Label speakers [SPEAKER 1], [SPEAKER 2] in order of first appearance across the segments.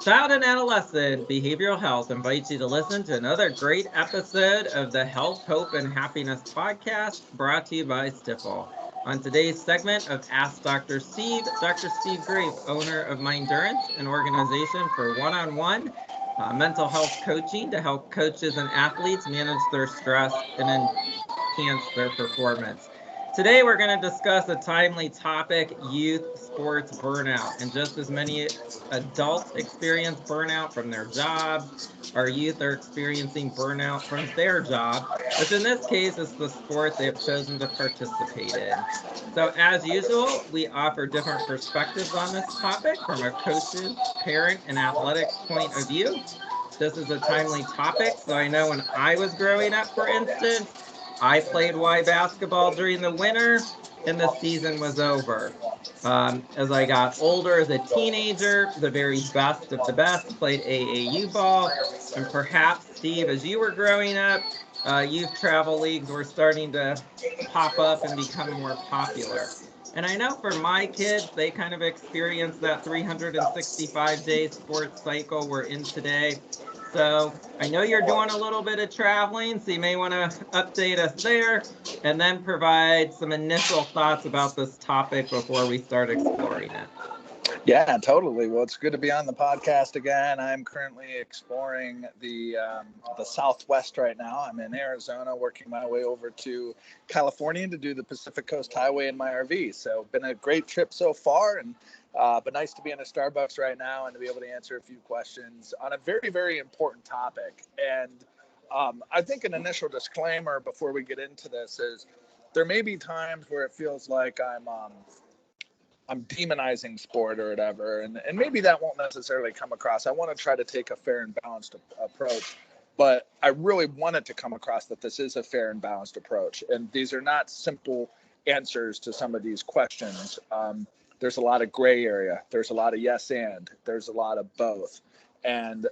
[SPEAKER 1] Child and Adolescent Behavioral Health invites you to listen to another great episode of the Health, Hope, and Happiness podcast brought to you by Stifel. On today's segment of Ask Dr. Steve Graef, owner of Mindurance, an organization for one-on-one mental health coaching to help coaches and athletes manage their stress and enhance their performance. Today, we're going to discuss a timely topic, youth sports burnout. And just as many adults experience burnout from their jobs, our youth are experiencing burnout from their job, which in this case is the sport they have chosen to participate in. So, as usual, we offer different perspectives on this topic from a coach's, parent, and athletic point of view. This is a timely topic. So I know when I was growing up, for instance, I played Y basketball during the winter and the season was over. As I got older as a teenager, the very best of the best played AAU ball. And perhaps, Steve, as you were growing up, youth travel leagues were starting to pop up and become more popular. And I know for my kids, they kind of experienced that 365-day sports cycle we're in today. So I know you're doing a little bit of traveling, so you may want to update us there and then provide some initial thoughts about this topic before we start exploring it.
[SPEAKER 2] Yeah, totally. Well, it's good to be on the podcast again. I'm currently exploring the Southwest right now. I'm in Arizona, working my way over to California to do the Pacific Coast Highway in my RV. So, been a great trip so far, and but nice to be in a Starbucks right now and to be able to answer a few questions on a very, very important topic. And I think an initial disclaimer before we get into this is there may be times where it feels like I'm demonizing sport or whatever, and maybe that won't necessarily come across. I want to try to take a fair and balanced approach, but I really want it to come across that this is a fair and balanced approach, and these are not simple answers to some of these questions. There's a lot of gray area. There's a lot of yes and. There's a lot of both. And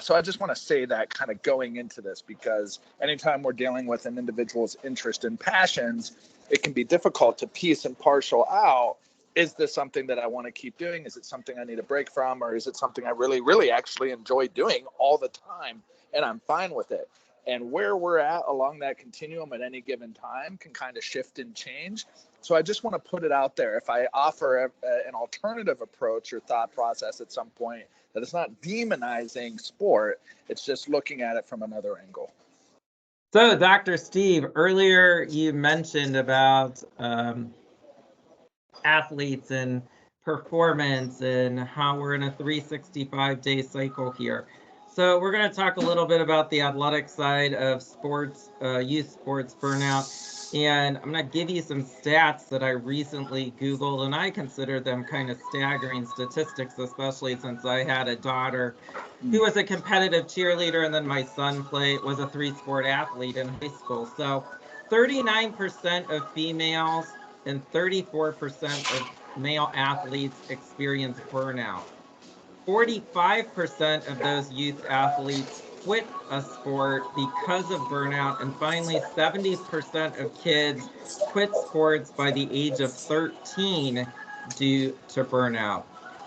[SPEAKER 2] so I just want to say that kind of going into this, because anytime we're dealing with an individual's interest and passions, it can be difficult to piece and partial out. Is this something that I want to keep doing? Is it something I need a break from? Or is it something I really, really actually enjoy doing all the time and I'm fine with it? And where we're at along that continuum at any given time can kind of shift and change. So I just want to put it out there. If I offer an alternative approach or thought process at some point, that it's not demonizing sport, it's just looking at it from another angle.
[SPEAKER 1] So, Dr. Steve, earlier you mentioned about athletes and performance and how we're in a 365-day cycle here. So we're going to talk a little bit about the athletic side of sports, youth sports burnout. And I'm going to give you some stats that I recently Googled, and I consider them kind of staggering statistics, especially since I had a daughter who was a competitive cheerleader, and then my son was a three-sport athlete in high school. So 39% of females and 34% of male athletes experience burnout. 45% of those youth athletes quit a sport because of burnout. And finally, 70% of kids quit sports by the age of 13 due to burnout.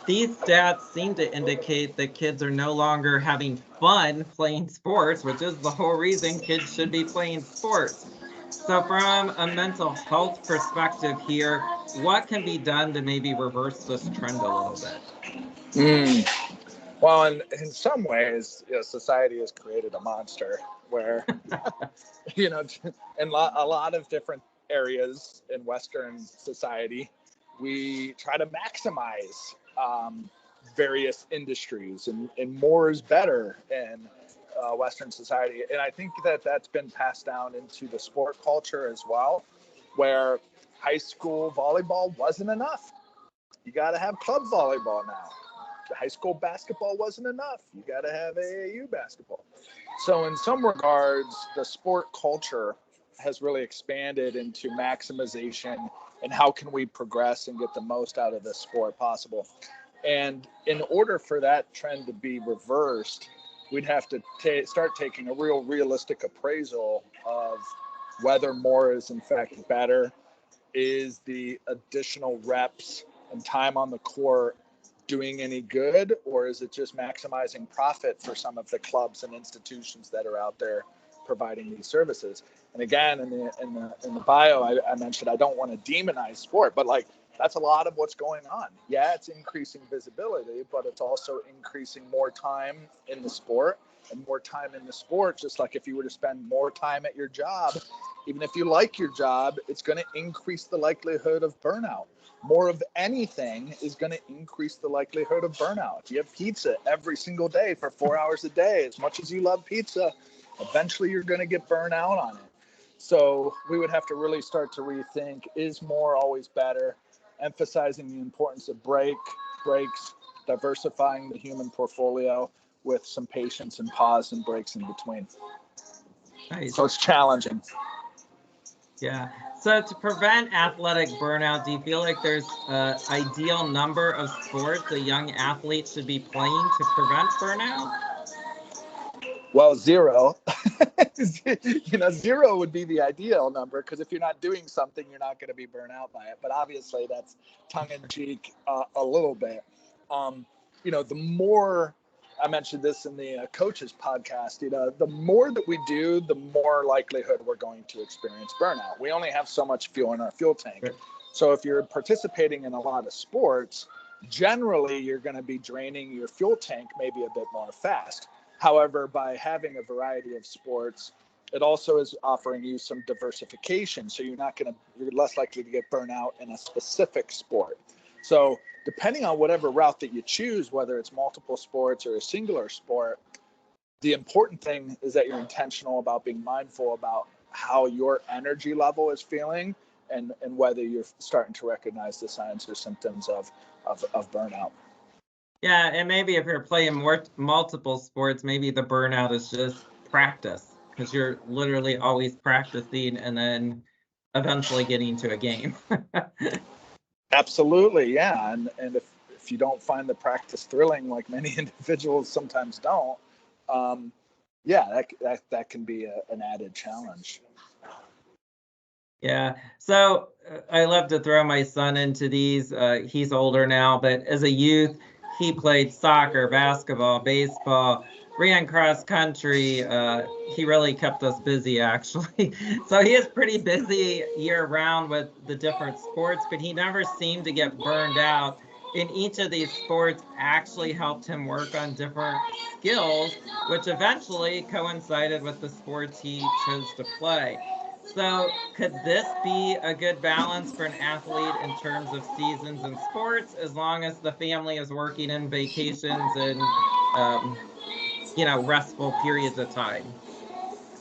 [SPEAKER 1] These stats seem to indicate that kids are no longer having fun playing sports, which is the whole reason kids should be playing sports. So from a mental health perspective here, what can be done to maybe reverse this trend a little bit?
[SPEAKER 2] Mm. Well, in some ways, society has created a monster where, in a lot of different areas in Western society, we try to maximize various industries, and more is better in Western society. And I think that that's been passed down into the sport culture as well, where high school volleyball wasn't enough. You got to have club volleyball now. High school basketball wasn't enough. You got to have AAU basketball. So in some regards, the sport culture has really expanded into maximization and how can we progress and get the most out of this sport possible. And in order for that trend to be reversed, we'd have to start taking a real realistic appraisal of whether more is in fact better. Is the additional reps and time on the court doing any good, or is it just maximizing profit for some of the clubs and institutions that are out there providing these services? And again, in the bio, I mentioned I don't want to demonize sport, but like that's a lot of what's going on. Yeah, it's increasing visibility, but it's also increasing more time in the sport, and more time in the sport. Just like if you were to spend more time at your job, even if you like your job, it's going to increase the likelihood of burnout. More of anything is going to increase the likelihood of burnout. If you have pizza every single day for 4 hours a day, as much as you love pizza, eventually you're going to get burned out on it. So we would have to really start to rethink, is more always better? Emphasizing the importance of breaks, diversifying the human portfolio with some patience and pause and breaks in between.
[SPEAKER 1] Nice.
[SPEAKER 2] So it's challenging.
[SPEAKER 1] Yeah. So to prevent athletic burnout, do you feel like there's an ideal number of sports a young athlete should be playing to prevent burnout?
[SPEAKER 2] Well, 0. Zero would be the ideal number, because if you're not doing something, you're not going to be burnt out by it. But obviously, that's tongue in cheek a little bit. The more, I mentioned this in the coaches podcast, the more that we do, the more likelihood we're going to experience burnout. We only have so much fuel in our fuel tank.
[SPEAKER 1] Right.
[SPEAKER 2] So if you're participating in a lot of sports, generally you're going to be draining your fuel tank maybe a bit more fast. However, by having a variety of sports, it also is offering you some diversification. So you're less likely to get burnt out in a specific sport. So depending on whatever route that you choose, whether it's multiple sports or a singular sport, the important thing is that you're intentional about being mindful about how your energy level is feeling, and whether you're starting to recognize the signs or symptoms of burnout.
[SPEAKER 1] Yeah, and maybe if you're playing multiple sports, maybe the burnout is just practice, because you're literally always practicing and then eventually getting to a game.
[SPEAKER 2] Absolutely, yeah. And if you don't find the practice thrilling, like many individuals sometimes don't, that can be an added challenge.
[SPEAKER 1] Yeah. So I love to throw my son into these. He's older now, but as a youth, he played soccer, basketball, baseball, ran cross country. He really kept us busy, actually. So he is pretty busy year round with the different sports, but he never seemed to get burned out. In each of these sports actually helped him work on different skills, which eventually coincided with the sports he chose to play. So could this be a good balance for an athlete in terms of seasons and sports, as long as the family is working in vacations and, restful periods of time?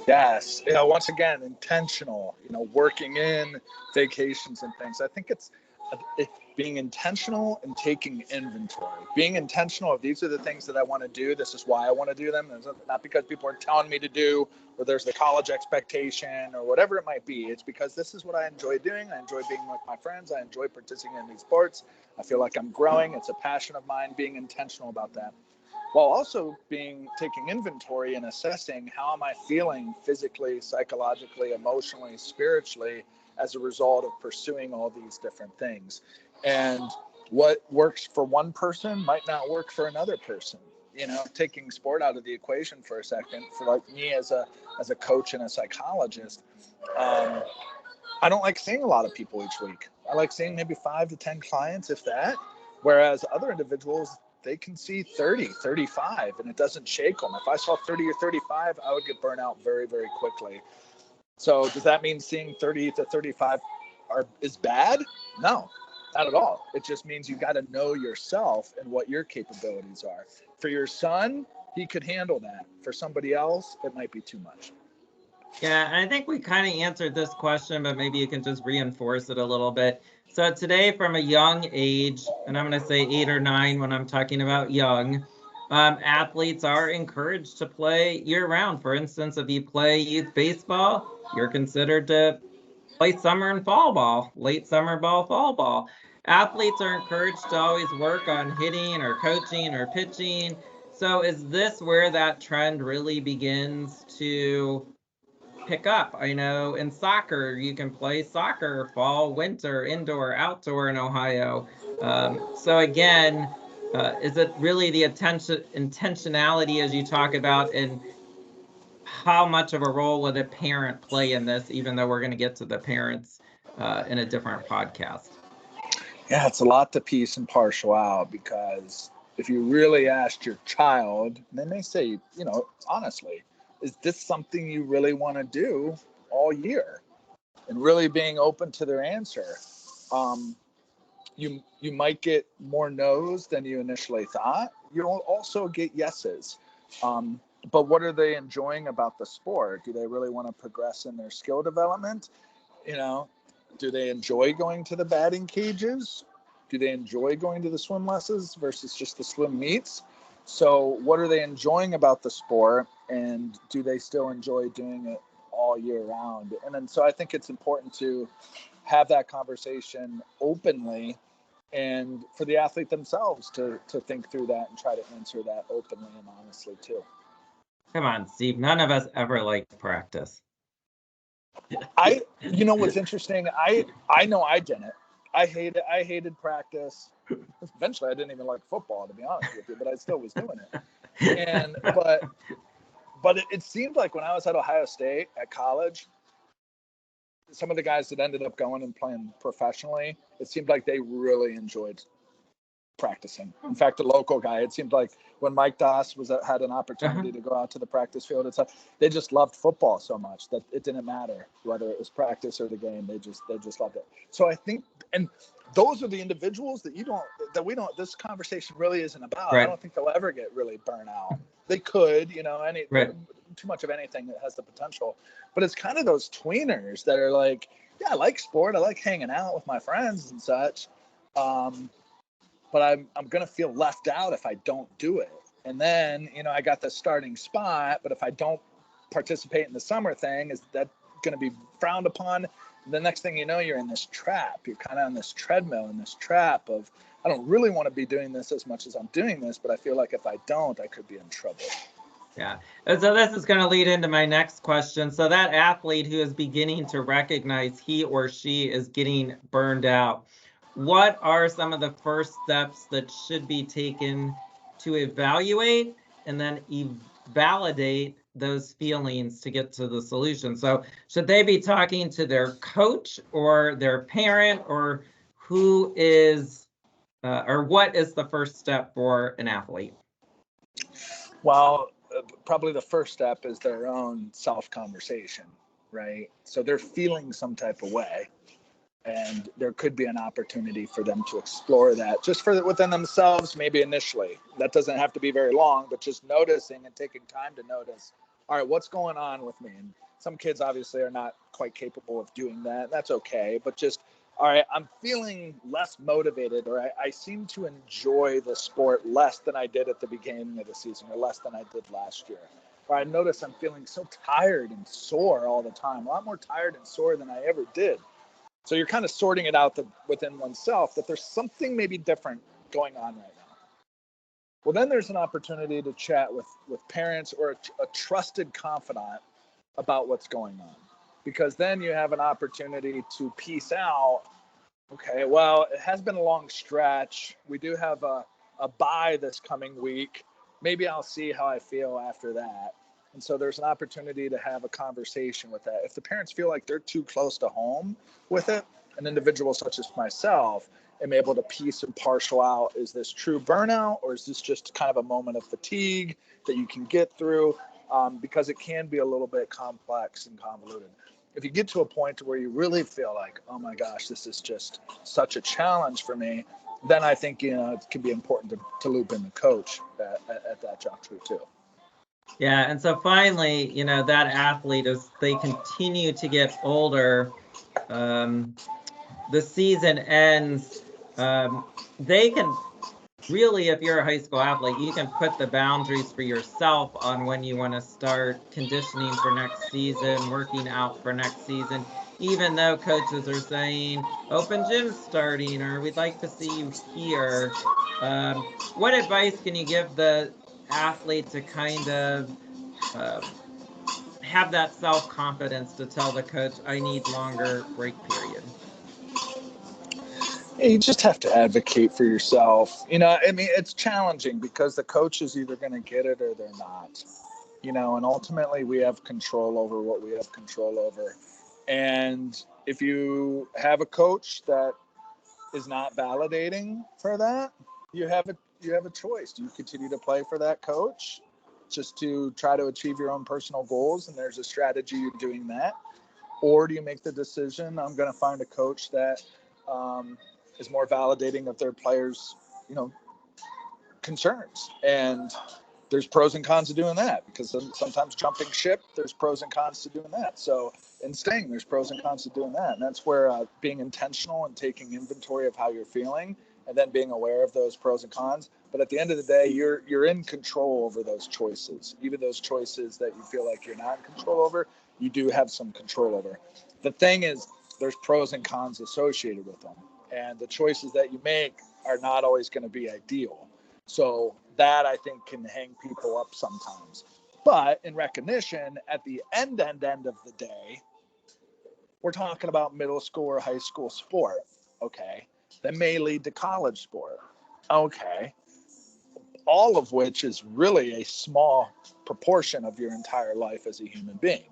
[SPEAKER 2] Yes. Once again, intentional, working in vacations and things. I think it's being intentional and taking inventory, being intentional of, these are the things that I want to do. This is why I want to do them. It's not because people are telling me to do, or there's the college expectation or whatever it might be. It's because this is what I enjoy doing. I enjoy being with my friends. I enjoy participating in these sports. I feel like I'm growing. It's a passion of mine, being intentional about that, while also taking inventory and assessing, how am I feeling physically, psychologically, emotionally, spiritually, as a result of pursuing all these different things. And what works for one person might not work for another person. Taking sport out of the equation for a second, for like me as a coach and a psychologist, I don't like seeing a lot of people each week. I like seeing maybe 5 to 10 clients, if that. Whereas other individuals, they can see 30, 35, and it doesn't shake them. If I saw 30 or 35, I would get burnt out very, very quickly. So does that mean seeing 30 to 35 is bad? No, not at all. It just means you got to know yourself and what your capabilities are. For your son, he could handle that. For somebody else, it might be too much.
[SPEAKER 1] Yeah, and I think we kind of answered this question, but maybe you can just reinforce it a little bit. So today, from a young age, and I'm going to say 8 or 9 when I'm talking about young, athletes are encouraged to play year-round. For instance, if you play youth baseball, you're considered to play summer and fall ball, late summer ball, fall ball. Athletes are encouraged to always work on hitting or coaching or pitching. So is this where that trend really begins to pick up? I know in soccer, you can play soccer fall, winter, indoor, outdoor in Ohio. So again, Is it really the intentionality, as you talk about, and how much of a role would a parent play in this, even though we're going to get to the parents in a different podcast?
[SPEAKER 2] Yeah, it's a lot to piece and partial out, because if you really asked your child, they may say, honestly, is this something you really want to do all year? And really being open to their answer. You might get more no's than you initially thought. You'll also get yeses. But what are they enjoying about the sport? Do they really want to progress in their skill development? Do they enjoy going to the batting cages? Do they enjoy going to the swim lessons versus just the swim meets? So what are they enjoying about the sport, and do they still enjoy doing it all year round? And then so I think it's important to have that conversation openly, and for the athlete themselves to think through that and try to answer that openly and honestly too.
[SPEAKER 1] Come on, Steve. None of us ever like practice.
[SPEAKER 2] What's interesting, I know I didn't. I hated practice. Eventually I didn't even like football, to be honest with you, but I still was doing it. But it seemed like when I was at Ohio State at college, some of the guys that ended up going and playing professionally, it seemed like they really enjoyed practicing. In fact, a local guy, it seemed like when Mike Doss had an opportunity to go out to the practice field and stuff, they just loved football so much that it didn't matter whether it was practice or the game. They just loved it. So I think, and those are the individuals that this conversation really isn't about.
[SPEAKER 1] Right.
[SPEAKER 2] I don't think they'll ever get really burnt out. They could, too much of anything that has the potential, but it's kind of those tweeners that are like, yeah, I like sport, I like hanging out with my friends and such, but I'm going to feel left out if I don't do it. And then, I got the starting spot, but if I don't participate in the summer thing, is that going to be frowned upon? The next thing you know, you're in this trap. You're kind of on this treadmill, in this trap of, I don't really want to be doing this as much as I'm doing this, but I feel like if I don't, I could be in trouble.
[SPEAKER 1] Yeah. And so this is going to lead into my next question. So that athlete who is beginning to recognize he or she is getting burned out, what are some of the first steps that should be taken to evaluate and then validate those feelings to get to the solution? So should they be talking to their coach or their parent, or who is, or what is the first step for an athlete?
[SPEAKER 2] Well, probably the first step is their own self-conversation, right? So they're feeling some type of way, and there could be an opportunity for them to explore that just within themselves, maybe initially. That doesn't have to be very long, but just noticing and taking time to notice, all right, what's going on with me? And some kids obviously are not quite capable of doing that. That's okay, but just, all right, I'm feeling less motivated, or I seem to enjoy the sport less than I did at the beginning of the season, or less than I did last year. Or I notice I'm feeling so tired and sore all the time, a lot more tired and sore than I ever did. So you're kind of sorting it out within oneself that there's something maybe different going on right now. Well, then there's an opportunity to chat with parents or a trusted confidant about what's going on. Because then you have an opportunity to piece out, okay, well, it has been a long stretch. We do have a bye this coming week. Maybe I'll see how I feel after that. And so there's an opportunity to have a conversation with that. If the parents feel like they're too close to home with it, an individual such as myself am able to piece and partial out, is this true burnout, or is this just kind of a moment of fatigue that you can get through? Because it can be a little bit complex and convoluted. If you get to a point where you really feel like, oh my gosh, this is just such a challenge for me, then I think, it can be important to loop in the coach at that juncture too.
[SPEAKER 1] Yeah, and so finally, that athlete, as they continue to get older, the season ends, they can really, if you're a high school athlete, you can put the boundaries for yourself on when you want to start conditioning for next season, working out for next season, even though coaches are saying open gym starting, or we'd like to see you here. What advice can you give the athlete to kind of have that self-confidence to tell the coach, I need longer break period?
[SPEAKER 2] You just have to advocate for yourself. I mean, it's challenging because the coach is either going to get it or they're not. And ultimately we have control over what we have control over. And if you have a coach that is not validating for that, you have a choice. Do you continue to play for that coach just to try to achieve your own personal goals, and there's a strategy you're doing that? Or do you make the decision, I'm going to find a coach that is more validating of their players, concerns? And there's pros and cons to doing that, because sometimes jumping ship, there's pros and cons to doing that. So in staying, there's pros and cons to doing that. And that's where being intentional and taking inventory of how you're feeling, and then being aware of those pros and cons. But at the end of the day, you're in control over those choices. Even those choices that you feel like you're not in control over, you do have some control over. The thing is, there's pros and cons associated with them. And the choices that you make are not always going to be ideal. So that, I think, can hang people up sometimes. But in recognition, at the end of the day, we're talking about middle school or high school sport. Okay. That may lead to college sport. Okay. All of which is really a small proportion of your entire life as a human being.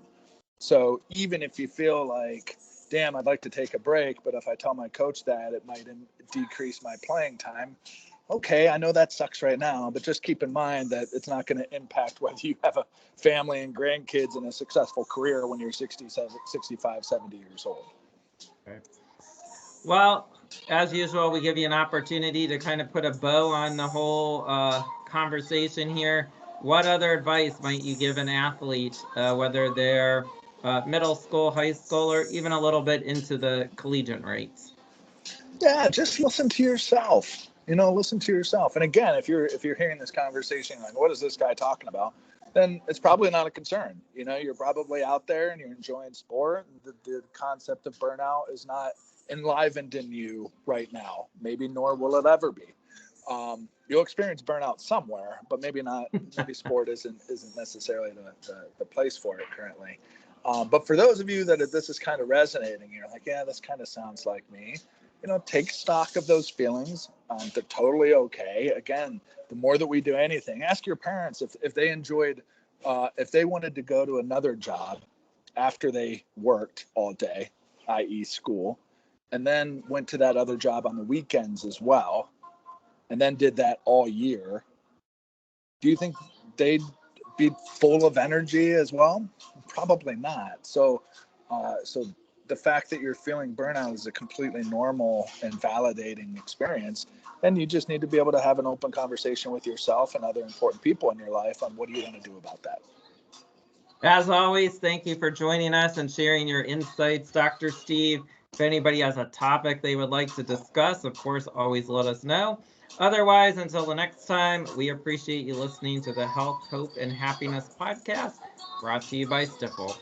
[SPEAKER 2] So even if you feel like, damn, I'd like to take a break, but if I tell my coach that, it might decrease my playing time. Okay, I know that sucks right now, but just keep in mind that it's not going to impact whether you have a family and grandkids and a successful career when you're 67, 65, 70 years old.
[SPEAKER 1] Okay. Well, as usual, we give you an opportunity to kind of put a bow on the whole conversation here. What other advice might you give an athlete, whether they're middle school, high school, or even a little bit into the collegiate rates?
[SPEAKER 2] Yeah, just listen to yourself. Listen to yourself. And again, if you're hearing this conversation like, what is this guy talking about? Then it's probably not a concern. You're probably out there and you're enjoying sport. The concept of burnout is not enlivened in you right now. Maybe nor will it ever be. You'll experience burnout somewhere, but maybe not. Maybe sport isn't necessarily the place for it currently. But for those of you that this is kind of resonating, you're like, yeah, this kind of sounds like me. Take stock of those feelings. They're totally okay. Again, the more that we do anything, ask your parents if they enjoyed, if they wanted to go to another job after they worked all day, i.e. school, and then went to that other job on the weekends as well, and then did that all year. Do you think they'd be full of energy as well? Probably not. So the fact that you're feeling burnout is a completely normal and validating experience. And you just need to be able to have an open conversation with yourself and other important people in your life on what do you want to do about that.
[SPEAKER 1] As always, thank you for joining us and sharing your insights, Dr. Steve. If anybody has a topic they would like to discuss, of course, always let us know. Otherwise, until the next time, we appreciate you listening to the Health, Hope, and Happiness podcast, brought to you by Stifel.